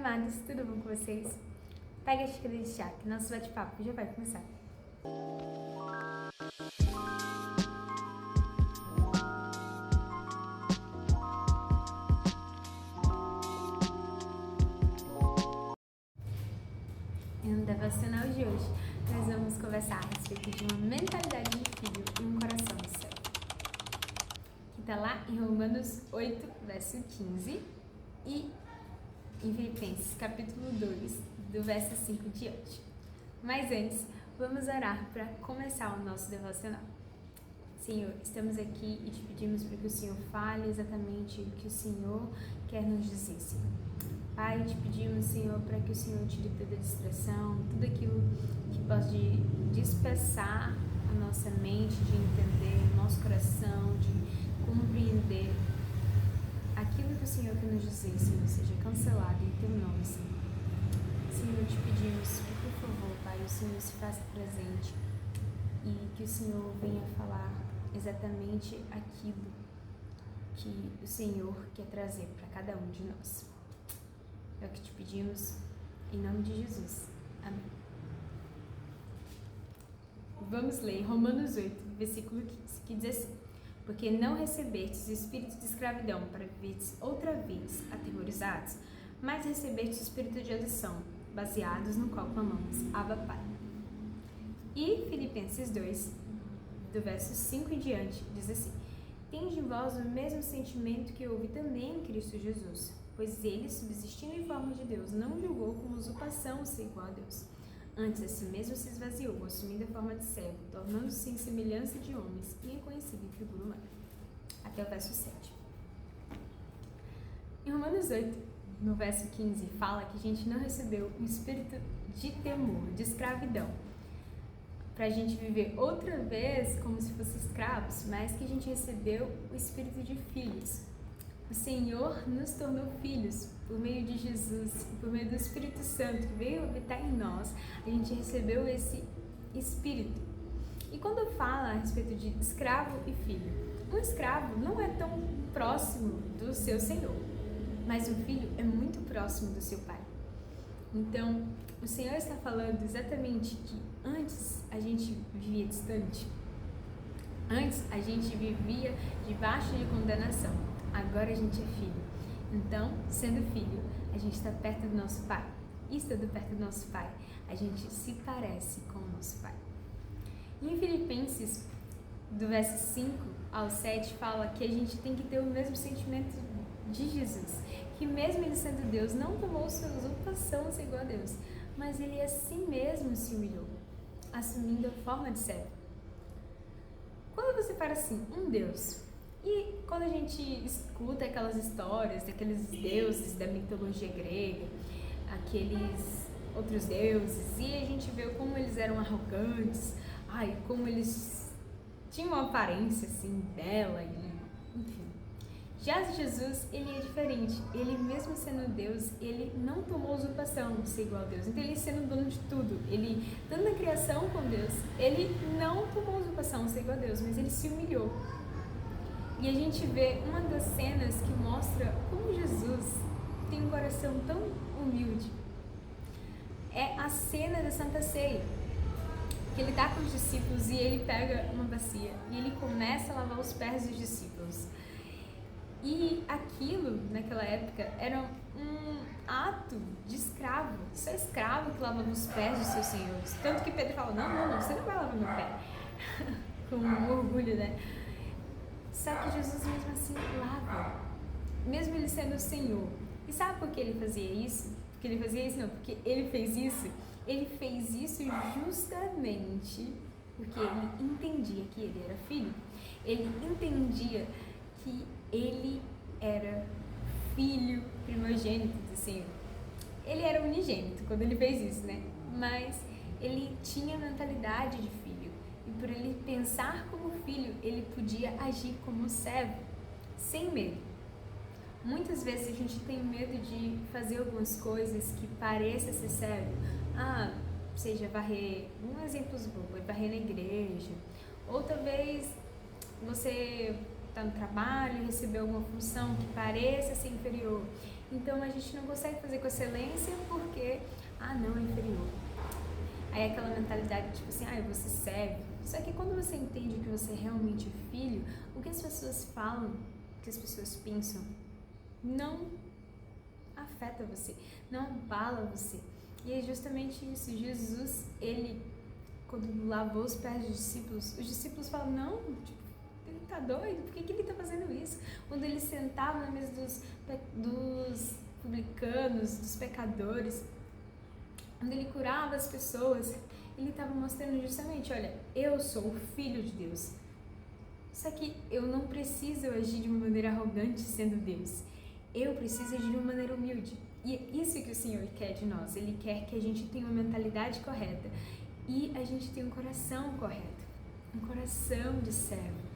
amados, tudo bom com vocês? Pega a xícara de chá, que nosso bate-papo já vai começar. No devocional de hoje, nós vamos conversar a respeito de uma mentalidade de filho e um coração do céu. Que está lá em Romanos 8, verso 15 e em Filipenses, capítulo 2, do verso 5 diante. Mas antes, vamos orar para começar o nosso devocional. Senhor, estamos aqui e te pedimos para que o Senhor fale exatamente o que o Senhor quer nos dizer, Senhor. Pai, te pedimos, Senhor, para que o Senhor tire toda a distração, tudo aquilo que possa dispersar a nossa mente, de entender o nosso coração, de compreender aquilo que o Senhor quer nos dizer, Senhor, seja cancelado em teu nome, Senhor. Senhor, te pedimos que, por favor, Pai, o Senhor se faça presente e que o Senhor venha falar exatamente aquilo que o Senhor quer trazer para cada um de nós. É o que te pedimos, em nome de Jesus. Amém. Vamos ler Romanos 8, versículo 15, que diz assim: porque não recebestes o espírito de escravidão para viverdes outra vez aterrorizados, mas recebestes o espírito de adoção, baseados no qual clamamos, Abba Pai. E Filipenses 2, do verso 5 em diante, diz assim: tende em vós o mesmo sentimento que houve também em Cristo Jesus, pois ele, subsistindo em forma de Deus, não julgou como usurpação ser igual a Deus. Antes, a si mesmo se esvaziou, assumindo a forma de servo, tornando-se em semelhança de homens, e reconhecido em figura humana. Até o verso 7. Em Romanos 8, no verso 15, fala que a gente não recebeu um espírito de temor, de escravidão, para a gente viver outra vez como se fossem escravos, mas que a gente recebeu o espírito de filhos. O Senhor nos tornou filhos por meio de Jesus, por meio do Espírito Santo que veio habitar em nós. A gente recebeu esse Espírito. E quando fala a respeito de escravo e filho, um escravo não é tão próximo do seu senhor, mas o filho é muito próximo do seu pai. Então, o Senhor está falando exatamente que antes a gente vivia distante, antes a gente vivia debaixo de condenação. Agora a gente é filho. Então, sendo filho, a gente está perto do nosso pai. E estando perto do nosso pai, a gente se parece com o nosso pai. E em Filipenses, do verso 5 ao 7, fala que a gente tem que ter o mesmo sentimento de Jesus. Que mesmo ele sendo Deus, não tomou sua usurpação ser igual a Deus, mas ele a si mesmo se humilhou, assumindo a forma de servo. Quando você fala assim, um Deus... E quando a gente escuta aquelas histórias daqueles deuses da mitologia grega, aqueles outros deuses, e a gente vê como eles eram arrogantes, como eles tinham uma aparência assim bela, enfim. Já Jesus, ele é diferente. Ele mesmo sendo Deus, ele não tomou usurpação de ser igual a Deus. Então ele sendo dono de tudo, ele estando na criação com Deus, ele não tomou usurpação de ser igual a Deus, mas ele se humilhou. E a gente vê uma das cenas que mostra como Jesus tem um coração tão humilde. É a cena da Santa Ceia, que ele está com os discípulos e ele pega uma bacia e ele começa a lavar os pés dos discípulos. E aquilo, naquela época, era um ato de escravo. Só escravo que lavava os pés dos seus senhores. Tanto que Pedro fala, não, você não vai lavar meu pé. Com orgulho, né? Só que Jesus mesmo assim lava, mesmo ele sendo o Senhor. E sabe por que ele fazia isso? Porque ele fazia isso? Não, porque ele fez isso. Ele fez isso justamente porque ele entendia que ele era filho. Ele entendia que ele era filho primogênito do Senhor. Ele era unigênito quando ele fez isso, né? Mas ele tinha a mentalidade de filho. E por ele pensar como filho, ele podia agir como servo, sem medo. Muitas vezes a gente tem medo de fazer algumas coisas que pareçam ser servo. Seja varrer, um exemplo bobo, varrer na igreja. Ou talvez você está no trabalho e recebeu alguma função que pareça ser inferior. Então a gente não consegue fazer com excelência porque, não, é inferior. Aí aquela mentalidade tipo assim, eu vou ser servo. Só que quando você entende que você é realmente filho, o que as pessoas falam, o que as pessoas pensam, não afeta você, não abala você. E é justamente isso. Jesus, ele, quando lavou os pés dos discípulos, os discípulos falam, não, ele tá doido, por que ele tá fazendo isso? Quando ele sentava na mesa dos publicanos, dos pecadores, quando ele curava as pessoas, ele estava mostrando justamente, olha, eu sou o Filho de Deus. Só que eu não preciso agir de uma maneira arrogante sendo Deus. Eu preciso agir de uma maneira humilde. E é isso que o Senhor quer de nós. Ele quer que a gente tenha uma mentalidade correta e a gente tenha um coração correto, um coração de servo.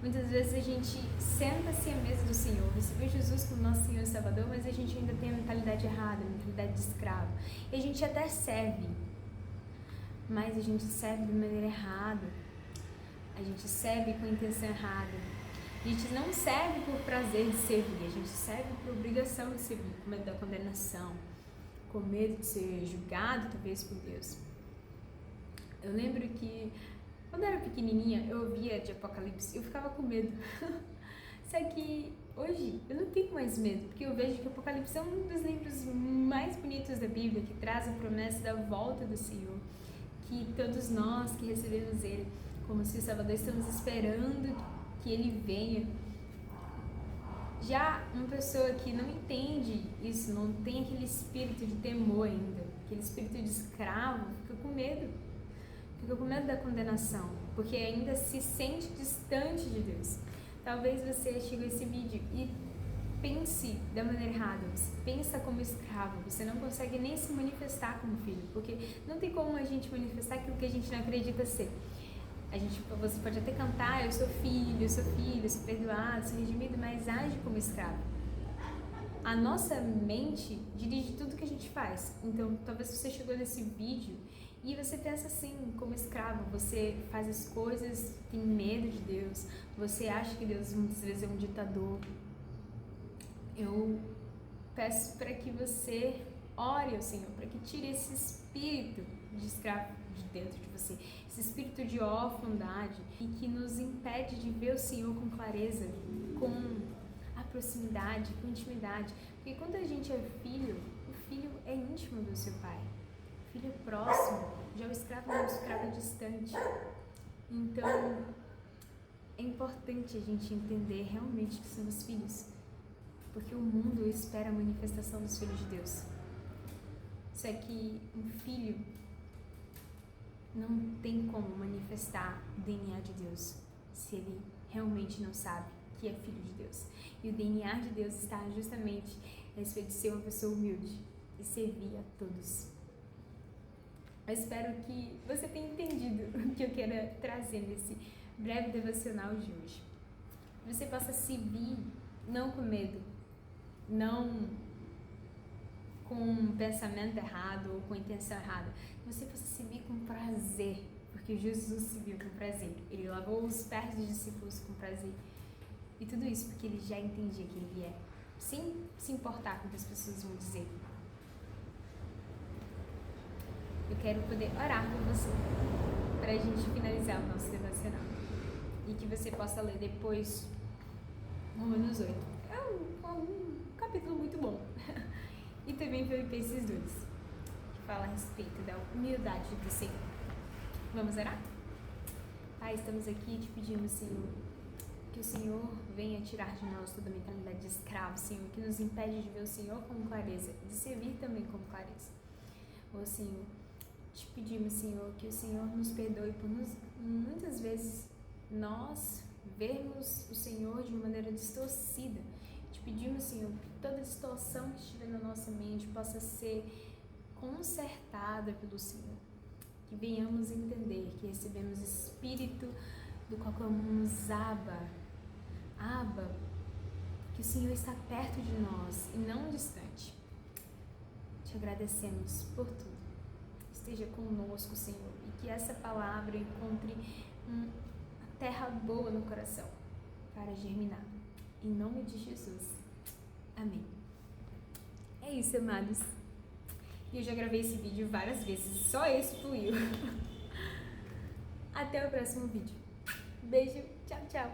Muitas vezes a gente senta-se à mesa do Senhor, recebeu Jesus como nosso Senhor e Salvador, mas a gente ainda tem a mentalidade errada, a mentalidade de escravo. E a gente até serve, mas a gente serve de maneira errada. A gente serve com a intenção errada. A gente não serve por prazer de servir, a gente serve por obrigação de servir, com medo da condenação, com medo de ser julgado talvez por Deus. Eu lembro que quando eu era pequenininha, eu ouvia de Apocalipse, eu ficava com medo. Só que hoje eu não tenho mais medo, porque eu vejo que Apocalipse é um dos livros mais bonitos da Bíblia, que traz a promessa da volta do Senhor, que todos nós que recebemos Ele como seu Salvador estamos esperando que Ele venha. Já uma pessoa que não entende isso, não tem aquele espírito de temor ainda, aquele espírito de escravo, fica com medo da condenação, porque ainda se sente distante de Deus. Talvez você chegue a esse vídeo e pense da maneira errada, você pensa como escravo, você não consegue nem se manifestar como filho, porque não tem como a gente manifestar aquilo que a gente não acredita ser. Você pode até cantar, eu sou filho, sou perdoado, sou redimido, mas age como escravo. A nossa mente dirige tudo que a gente faz. Então, talvez você chegou nesse vídeo e você pensa assim, como escravo, você faz as coisas, tem medo de Deus, você acha que Deus muitas vezes é um ditador. Eu peço para que você ore ao Senhor, para que tire esse espírito de escravo de dentro de você, esse espírito de orfandade e que nos impede de ver o Senhor com clareza, com a proximidade, com intimidade. Porque quando a gente é filho, o filho é íntimo do seu pai. O filho é próximo, já o escravo não, o escravo é distante. Então, é importante a gente entender realmente que somos filhos, porque o mundo espera a manifestação dos filhos de Deus. Só que um filho não tem como manifestar o DNA de Deus se ele realmente não sabe que é filho de Deus. E o DNA de Deus está justamente a respeito de ser uma pessoa humilde e servir a todos. Eu espero que você tenha entendido o que eu quero trazer nesse breve devocional de hoje. Que você possa servir não com medo, não com um pensamento errado ou com intenção errada. Que você possa servir com prazer, porque Jesus serviu com prazer. Ele lavou os pés dos discípulos com prazer. E tudo isso porque ele já entendia quem ele é, sem se importar com o que as pessoas vão dizer. Eu quero poder orar por você, para a gente finalizar o nosso devocional. E que você possa ler depois Romanos 8. É um capítulo muito bom. E também Filipenses 2, que fala a respeito da humildade do Senhor. Vamos orar? Pai, estamos aqui te pedimos, Senhor, que o Senhor venha tirar de nós toda a mentalidade de escravo, Senhor, que nos impede de ver o Senhor com clareza, de servir também com clareza. Ô Senhor, te pedimos, Senhor, que o Senhor nos perdoe por muitas vezes nós vermos o Senhor de uma maneira distorcida. Te pedimos, Senhor, que toda distorção que estiver na nossa mente possa ser consertada pelo Senhor. Que venhamos entender que recebemos Espírito do qual clamamos Abba, que o Senhor está perto de nós e não distante. Te agradecemos por tudo. Esteja conosco, Senhor, e que essa palavra encontre uma terra boa no coração para germinar. Em nome de Jesus. Amém. isso, amados. E eu já gravei esse vídeo várias vezes, só esse fluiu. Até o próximo vídeo. Beijo, tchau, tchau.